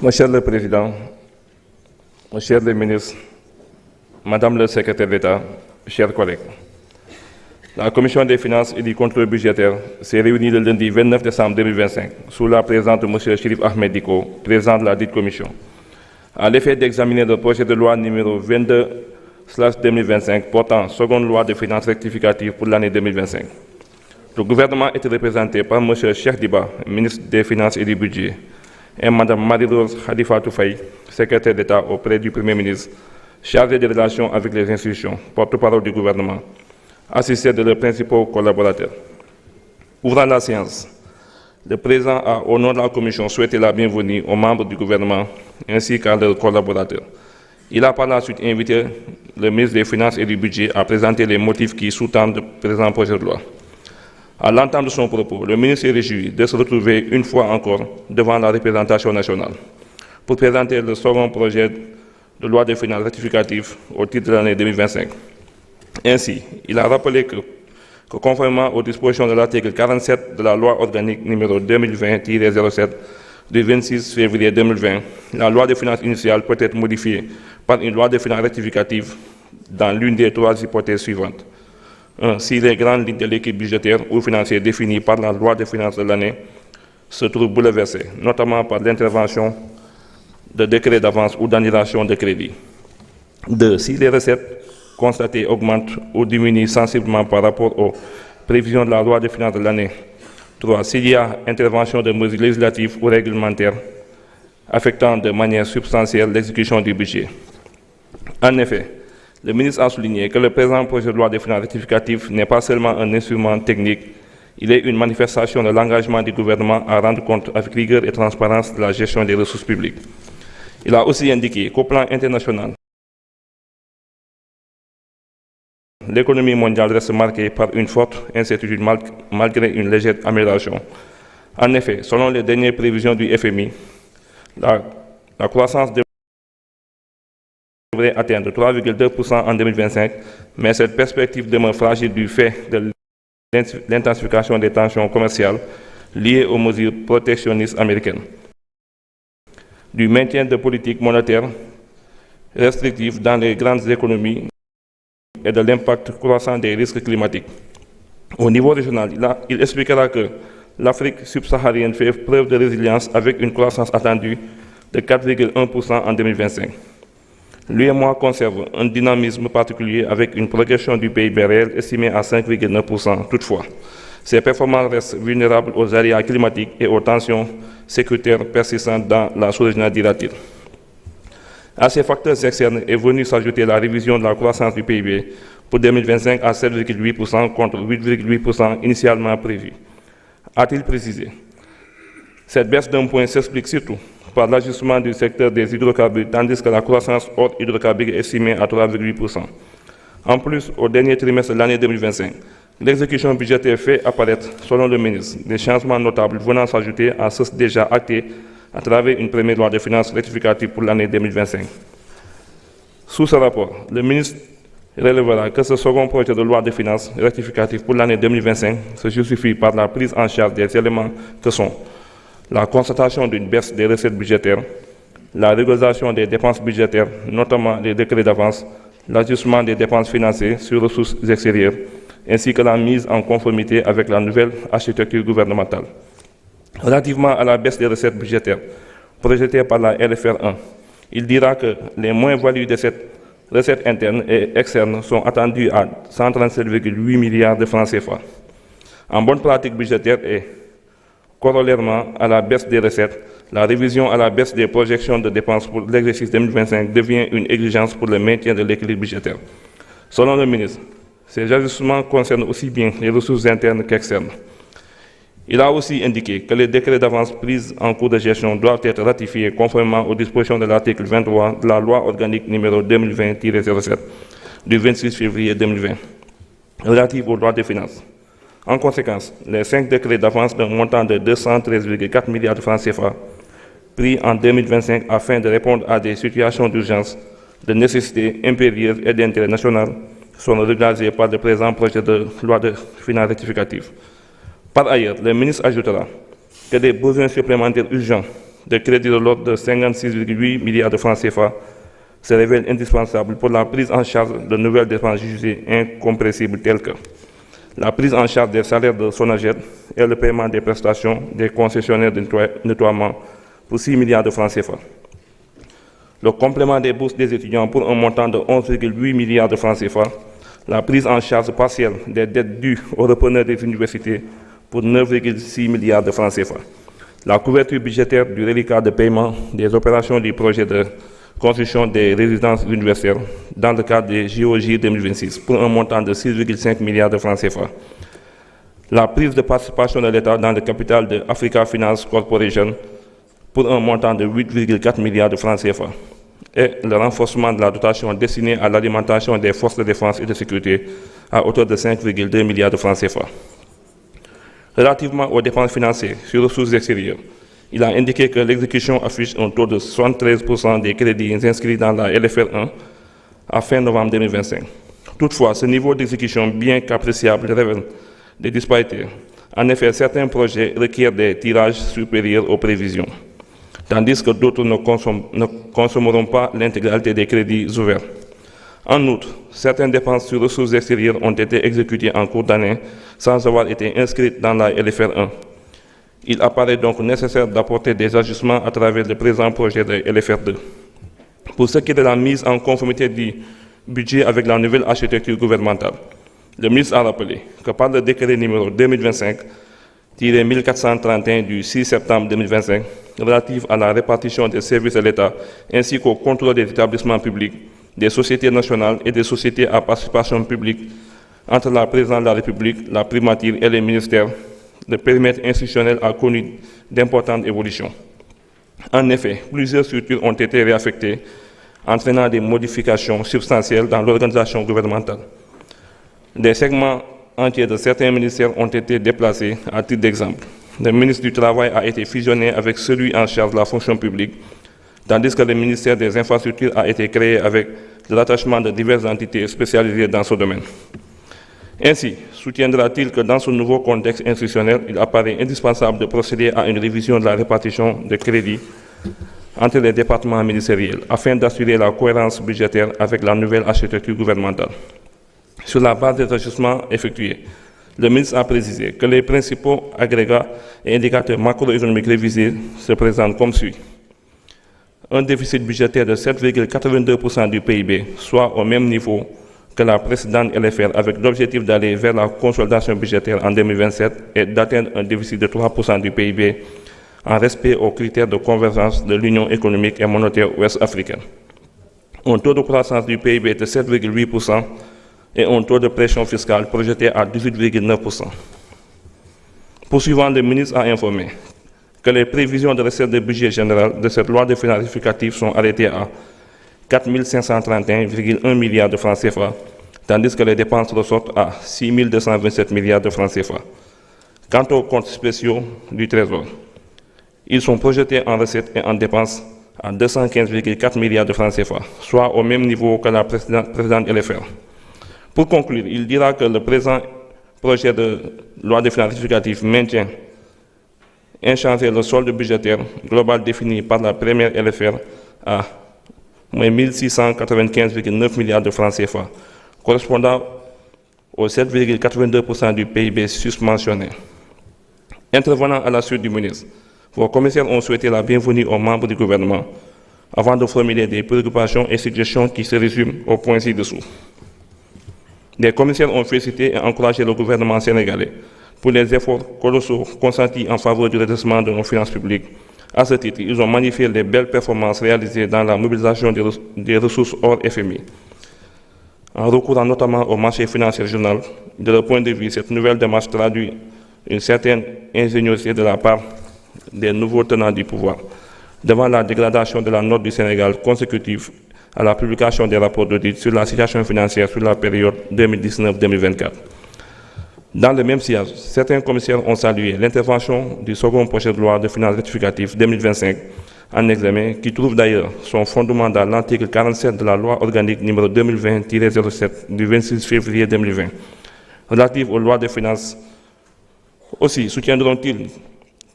Monsieur le Président, Monsieur le Ministre, Madame le Secrétaire d'État, chers collègues, la Commission des finances et du contrôle budgétaire s'est réunie le lundi 29 décembre 2025 sous la présence de M. Chérif Ahmed Diko, président de la dite commission, à l'effet d'examiner le projet de loi numéro 22/2025 portant seconde loi de finances rectificative pour l'année 2025. Le gouvernement était représenté par M. Cheikh Diba, ministre des Finances et du Budget, et Mme Marie-Rose Khadifatou Faye, secrétaire d'État auprès du Premier ministre, chargée des relations avec les institutions, porte-parole du gouvernement, assisté de leurs principaux collaborateurs. Ouvrant la séance, le président a, au nom de la Commission, souhaité la bienvenue aux membres du gouvernement ainsi qu'à leurs collaborateurs. Il a par la suite invité le ministre des Finances et du Budget à présenter les motifs qui sous-tendent le présent projet de loi. À l'entame de son propos, le ministre est réjoui de se retrouver une fois encore devant la représentation nationale pour présenter le second projet de loi de finances rectificative au titre de l'année 2025. Ainsi, il a rappelé que conformément aux dispositions de l'article 47 de la loi organique numéro 2020-07 du 26 février 2020, la loi de finances initiale peut être modifiée par une loi de finances rectificative dans l'une des trois hypothèses suivantes. 1. Si les grandes lignes de l'équipe budgétaire ou financière définies par la loi de finances de l'année se trouvent bouleversées, notamment par l'intervention de décrets d'avance ou d'annulation de crédit. 2. Si les recettes constatées augmentent ou diminuent sensiblement par rapport aux prévisions de la loi de finances de l'année. 3. S'il y a intervention de mesures législatives ou réglementaires affectant de manière substantielle l'exécution du budget. En effet, le ministre a souligné que le présent projet de loi de finances rectificative n'est pas seulement un instrument technique, il est une manifestation de l'engagement du gouvernement à rendre compte avec rigueur et transparence de la gestion des ressources publiques. Il a aussi indiqué qu'au plan international, l'économie mondiale reste marquée par une forte incertitude malgré une légère amélioration. En effet, selon les dernières prévisions du FMI, la croissance devrait atteindre 3,2% en 2025, mais cette perspective demeure fragile du fait de l'intensification des tensions commerciales liées aux mesures protectionnistes américaines, du maintien de politiques monétaires restrictives dans les grandes économies et de l'impact croissant des risques climatiques. Au niveau régional, il expliquera que l'Afrique subsaharienne fait preuve de résilience avec une croissance attendue de 4,1% en 2025. L'UEMOA conserve un dynamisme particulier avec une progression du PIB réel estimée à 5,9%. Toutefois, ces performances restent vulnérables aux aléas climatiques et aux tensions sécuritaires persistantes dans la sous-région d'Iratil. À ces facteurs externes est venue s'ajouter la révision de la croissance du PIB pour 2025 à 7,8% contre 8,8% initialement prévu. A-t-il précisé? Cette baisse d'un point s'explique surtout par l'ajustement du secteur des hydrocarbures, tandis que la croissance hors hydrocarbures est estimée à 3,8%. En plus, au dernier trimestre de l'année 2025, l'exécution budgétaire fait apparaître, selon le ministre, des changements notables venant s'ajouter à ceux déjà actés à travers une première loi de finances rectificative pour l'année 2025. Sous ce rapport, le ministre relèvera que ce second projet de loi de finances rectificative pour l'année 2025 se justifie par la prise en charge des éléments que sont la constatation d'une baisse des recettes budgétaires, la régularisation des dépenses budgétaires, notamment les décrets d'avance, l'ajustement des dépenses financées sur ressources extérieures, ainsi que la mise en conformité avec la nouvelle architecture gouvernementale. Relativement à la baisse des recettes budgétaires projetées par la LFR 1, il dira que les moins-values de cette recette interne et externe sont attendues à 137,8 milliards de francs CFA. En bonne pratique budgétaire et corollairement à la baisse des recettes, la révision à la baisse des projections de dépenses pour l'exercice 2025 devient une exigence pour le maintien de l'équilibre budgétaire. Selon le ministre, ces ajustements concernent aussi bien les ressources internes qu'externes. Il a aussi indiqué que les décrets d'avance pris en cours de gestion doivent être ratifiés conformément aux dispositions de l'article 23 de la loi organique numéro 2020-07 du 26 février 2020, relative aux lois des finances. En conséquence, les 5 décrets d'avance d'un montant de 213,4 milliards de francs CFA pris en 2025 afin de répondre à des situations d'urgence, de nécessité impérieuse et d'intérêt national sont régularisés par le présent projet de loi de finances rectificative. Par ailleurs, le ministre ajoutera que des besoins supplémentaires urgents de crédit de l'ordre de 56,8 milliards de francs CFA se révèlent indispensables pour la prise en charge de nouvelles dépenses jugées incompressibles telles que la prise en charge des salaires de SONAGED et le paiement des prestations des concessionnaires de nettoiement pour 6 milliards de francs CFA. Le complément des bourses des étudiants pour un montant de 11,8 milliards de francs CFA, la prise en charge partielle des dettes dues aux repreneurs des universités pour 9,6 milliards de francs CFA, la couverture budgétaire du reliquat de paiement des opérations du projet de construction des résidences universitaires dans le cadre des JOJ 2026 pour un montant de 6,5 milliards de francs CFA, la prise de participation de l'État dans le capital de Africa Finance Corporation pour un montant de 8,4 milliards de francs CFA et le renforcement de la dotation destinée à l'alimentation des forces de défense et de sécurité à hauteur de 5,2 milliards de francs CFA. Relativement aux dépenses financières sur ressources extérieures, il a indiqué que l'exécution affiche un taux de 73% des crédits inscrits dans la LFR 1 à fin novembre 2025. Toutefois, ce niveau d'exécution, bien qu'appréciable, révèle des disparités. En effet, certains projets requièrent des tirages supérieurs aux prévisions, tandis que d'autres ne consommeront pas l'intégralité des crédits ouverts. En outre, certaines dépenses sur ressources extérieures ont été exécutées en cours d'année sans avoir été inscrites dans la LFR 1. Il apparaît donc nécessaire d'apporter des ajustements à travers le présent projet de LFR 2. Pour ce qui est de la mise en conformité du budget avec la nouvelle architecture gouvernementale, le ministre a rappelé que par le décret numéro 2025-1431 du 6 septembre 2025 relatif à la répartition des services de l'État ainsi qu'au contrôle des établissements publics, des sociétés nationales et des sociétés à participation publique entre la présidence de la République, la primature et les ministères, le périmètre institutionnel a connu d'importantes évolutions. En effet, plusieurs structures ont été réaffectées, entraînant des modifications substantielles dans l'organisation gouvernementale. Des segments entiers de certains ministères ont été déplacés à titre d'exemple. Le ministre du Travail a été fusionné avec celui en charge de la fonction publique, tandis que le ministère des Infrastructures a été créé avec le rattachement de diverses entités spécialisées dans ce domaine. Ainsi, soutiendra-t-il que dans ce nouveau contexte institutionnel, il apparaît indispensable de procéder à une révision de la répartition de crédits entre les départements ministériels afin d'assurer la cohérence budgétaire avec la nouvelle architecture gouvernementale. Sur la base des ajustements effectués, le ministre a précisé que les principaux agrégats et indicateurs macroéconomiques révisés se présentent comme suit. Un déficit budgétaire de 7,82% du PIB, soit au même niveau que la précédente LFR, avec l'objectif d'aller vers la consolidation budgétaire en 2027 et d'atteindre un déficit de 3% du PIB en respect aux critères de convergence de l'Union économique et monétaire ouest-africaine. Un taux de croissance du PIB de 7,8% et un taux de pression fiscale projeté à 18,9%. Poursuivant, le ministre a informé que les prévisions de recettes de budget général de cette loi de finances rectificative sont arrêtées à 4 531,1 milliards de francs CFA, tandis que les dépenses ressortent à 6 227 milliards de francs CFA. Quant aux comptes spéciaux du Trésor, ils sont projetés en recettes et en dépenses à 215,4 milliards de francs CFA, soit au même niveau que la précédente LFR. Pour conclure, il dira que le présent projet de loi de finances rectificative maintient inchangé le solde budgétaire global défini par la première LFR à 1 695,9 milliards de francs CFA, correspondant aux 7,82% du PIB susmentionné. Intervenant à la suite du ministre, vos commissaires ont souhaité la bienvenue aux membres du gouvernement avant de formuler des préoccupations et suggestions qui se résument au point ci-dessous. Les commissaires ont félicité et encouragé le gouvernement sénégalais pour les efforts colossaux consentis en faveur du redressement de nos finances publiques. À ce titre, ils ont magnifié les belles performances réalisées dans la mobilisation des ressources hors FMI. En recourant notamment au marché financier régional, de leur point de vue, cette nouvelle démarche traduit une certaine ingéniosité de la part des nouveaux tenants du pouvoir, devant la dégradation de la note du Sénégal consécutive à la publication des rapports d'audit sur la situation financière sur la période 2019-2024. Dans le même sillage, certains commissaires ont salué l'intervention du second projet de loi de finances rectificative 2025 en examen, qui trouve d'ailleurs son fondement dans l'article 47 de la loi organique numéro 2020-07 du 26 février 2020, relative aux lois de finances, aussi soutiendront-ils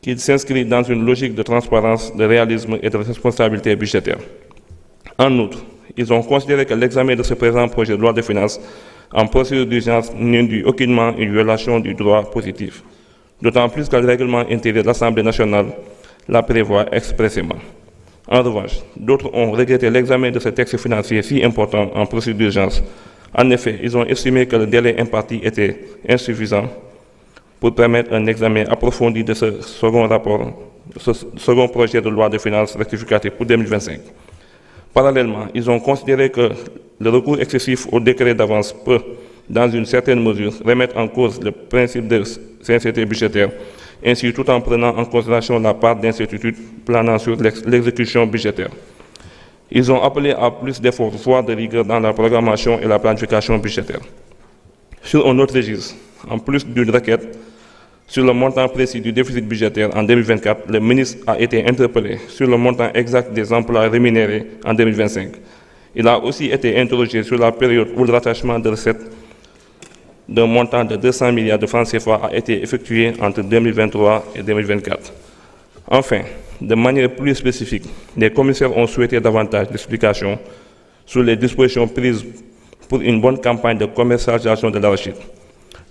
qu'il s'inscrit dans une logique de transparence, de réalisme et de responsabilité budgétaire. En outre, ils ont considéré que l'examen de ce présent projet de loi de finances en procédure d'urgence n'induit aucunement une violation du droit positif, d'autant plus que le règlement intérieur de l'Assemblée nationale la prévoit expressément. En revanche, d'autres ont regretté l'examen de ce texte financier si important en procédure d'urgence. En effet, ils ont estimé que le délai imparti était insuffisant pour permettre un examen approfondi de ce second projet de loi de finances rectificative pour 2025. Parallèlement, ils ont considéré que le recours excessif au décret d'avance peut, dans une certaine mesure, remettre en cause le principe de sincérité budgétaire, ainsi tout en prenant en considération la part d'incertitude planant sur l'exécution budgétaire. Ils ont appelé à plus d'efforts, voire de rigueur dans la programmation et la planification budgétaire. Sur un autre registre, en plus d'une requête sur le montant précis du déficit budgétaire en 2024, le ministre a été interpellé sur le montant exact des emplois rémunérés en 2025. Il a aussi été interrogé sur la période où le rattachement de recettes d'un montant de 200 milliards de francs CFA a été effectué entre 2023 et 2024. Enfin, de manière plus spécifique, les commissaires ont souhaité davantage d'explications sur les dispositions prises pour une bonne campagne de commercialisation de l'arachide.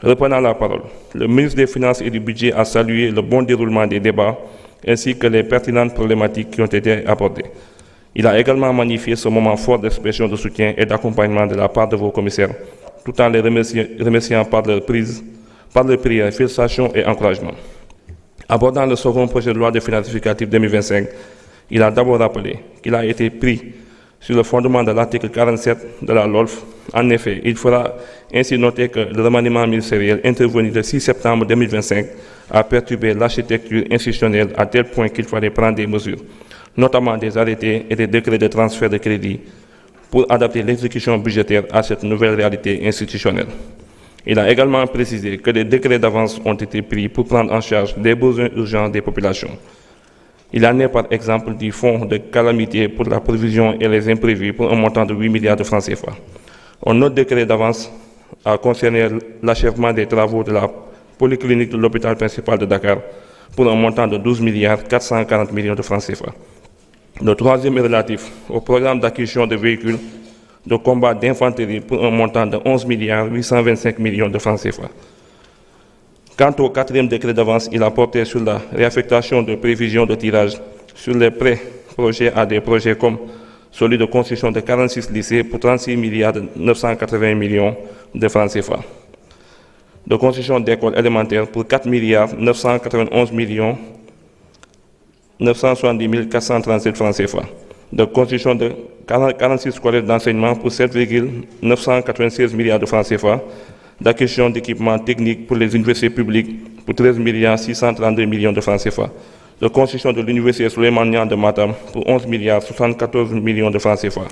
Reprenant la parole, le ministre des Finances et du Budget a salué le bon déroulement des débats ainsi que les pertinentes problématiques qui ont été abordées. Il a également magnifié ce moment fort d'expression de soutien et d'accompagnement de la part de vos commissaires, tout en les remerciant par leur prière, félicitations et encouragements. Abordant le second projet de loi de finances rectificative 2025, il a d'abord rappelé qu'il a été pris sur le fondement de l'article 47 de la LOLF. En effet, il faudra ainsi noter que le remaniement ministériel intervenu le 6 septembre 2025 a perturbé l'architecture institutionnelle à tel point qu'il fallait prendre des mesures, notamment des arrêtés et des décrets de transfert de crédit, pour adapter l'exécution budgétaire à cette nouvelle réalité institutionnelle. Il a également précisé que des décrets d'avance ont été pris pour prendre en charge les besoins urgents des populations. Il en est par exemple du fonds de calamité pour la provision et les imprévus pour un montant de 8 milliards de francs CFA. Un autre décret d'avance a concerné l'achèvement des travaux de la polyclinique de l'hôpital principal de Dakar pour un montant de 12 milliards 440 millions de francs CFA. Le troisième est relatif au programme d'acquisition de véhicules de combat d'infanterie pour un montant de 11 milliards 825 millions de francs CFA. Quant au quatrième décret d'avance, il a porté sur la réaffectation de prévisions de tirage sur les prêts projets à des projets comme celui de construction de 46 lycées pour 36 milliards 980 millions de francs CFA, de construction d'écoles élémentaires pour 4 milliards 991 millions 970 437 francs CFA, de construction de 46 collèges d'enseignement pour 7,996 milliards de francs CFA, d'acquisition d'équipements techniques pour les universités publiques pour 13 milliards 632 millions de francs CFA, de construction de l'université Souleymane Niang de Matam pour 11 milliards 74 millions de francs CFA.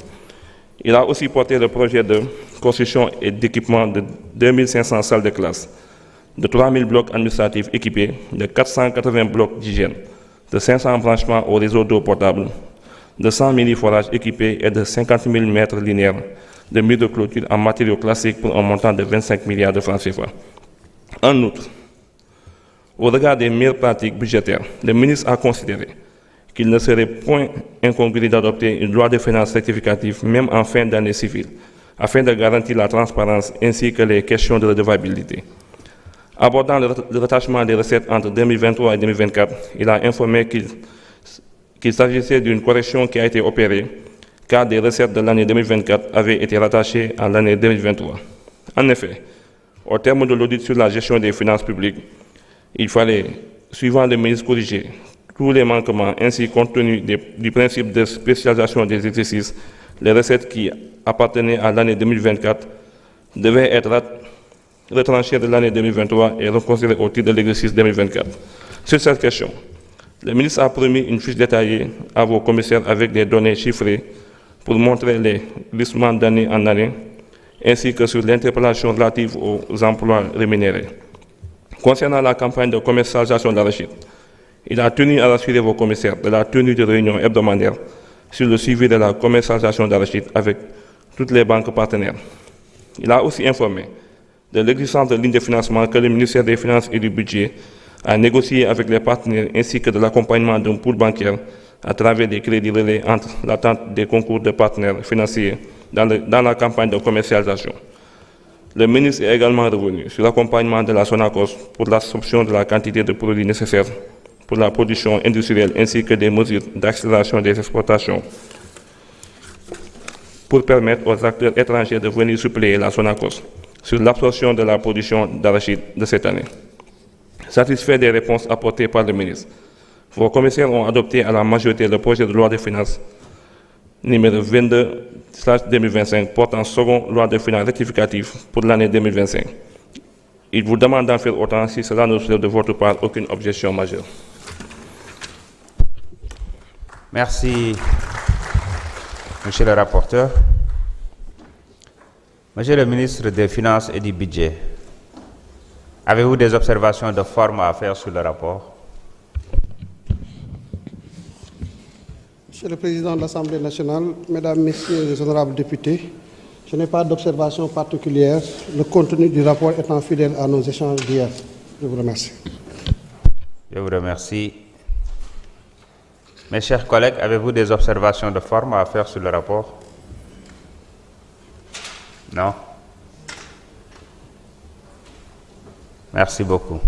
Il a aussi porté le projet de construction et d'équipement de 2500 salles de classe, de 3000 blocs administratifs équipés, de 480 blocs d'hygiène, de 500 branchements au réseau d'eau potable, de 100 mini-forages équipés et de 50 000 mètres linéaires de murs de clôture en matériaux classiques pour un montant de 25 milliards de francs CFA. En outre, au regard des meilleures pratiques budgétaires, le ministre a considéré qu'il ne serait point incongru d'adopter une loi de finances rectificative même en fin d'année civile, afin de garantir la transparence ainsi que les questions de redevabilité. Abordant le rattachement des recettes entre 2023 et 2024, il a informé qu'il s'agissait d'une correction qui a été opérée, car des recettes de l'année 2024 avaient été rattachées à l'année 2023. En effet, au terme de l'audit sur la gestion des finances publiques, il fallait, suivant le ministre, corriger tous les manquements, ainsi compte tenu du principe de spécialisation des exercices, les recettes qui appartenaient à l'année 2024 devaient être retranchées de l'année 2023 et reconsidérées au titre de l'exercice 2024. Sur cette question, le ministre a promis une fiche détaillée à vos commissaires avec des données chiffrées pour montrer les glissements d'année en année, ainsi que sur l'interpellation relative aux emplois rémunérés. Concernant la campagne de commercialisation de l'arachide, Il a tenu à rassurer vos commissaires de la tenue de réunions hebdomadaires sur le suivi de la commercialisation d'arachide avec toutes les banques partenaires. Il a aussi informé de l'existence de lignes de financement que le ministère des Finances et du Budget a négocié avec les partenaires ainsi que de l'accompagnement d'un pool bancaire à travers des crédits relais entre l'attente des concours de partenaires financiers dans la campagne de commercialisation. Le ministre est également revenu sur l'accompagnement de la Sonacos pour l'absorption de la quantité de produits nécessaires pour la production industrielle ainsi que des mesures d'accélération des exportations pour permettre aux acteurs étrangers de venir suppléer la Sonacos sur l'absorption de la production d'arachide de cette année. Satisfait des réponses apportées par le ministre, vos commissaires ont adopté à la majorité le projet de loi de finances numéro 22/2025 portant seconde loi de finances rectificative pour l'année 2025. Il vous demande d'en faire autant si cela ne soulève de votre part aucune objection majeure. Merci, Monsieur le rapporteur. Monsieur le ministre des Finances et du Budget, avez-vous des observations de forme à faire sur le rapport? Monsieur le Président de l'Assemblée nationale, Mesdames, Messieurs les honorables députés, je n'ai pas d'observation particulière, le contenu du rapport étant fidèle à nos échanges d'hier. Je vous remercie. Je vous remercie. Mes chers collègues, avez-vous des observations de forme à faire sur le rapport? Non? Merci beaucoup.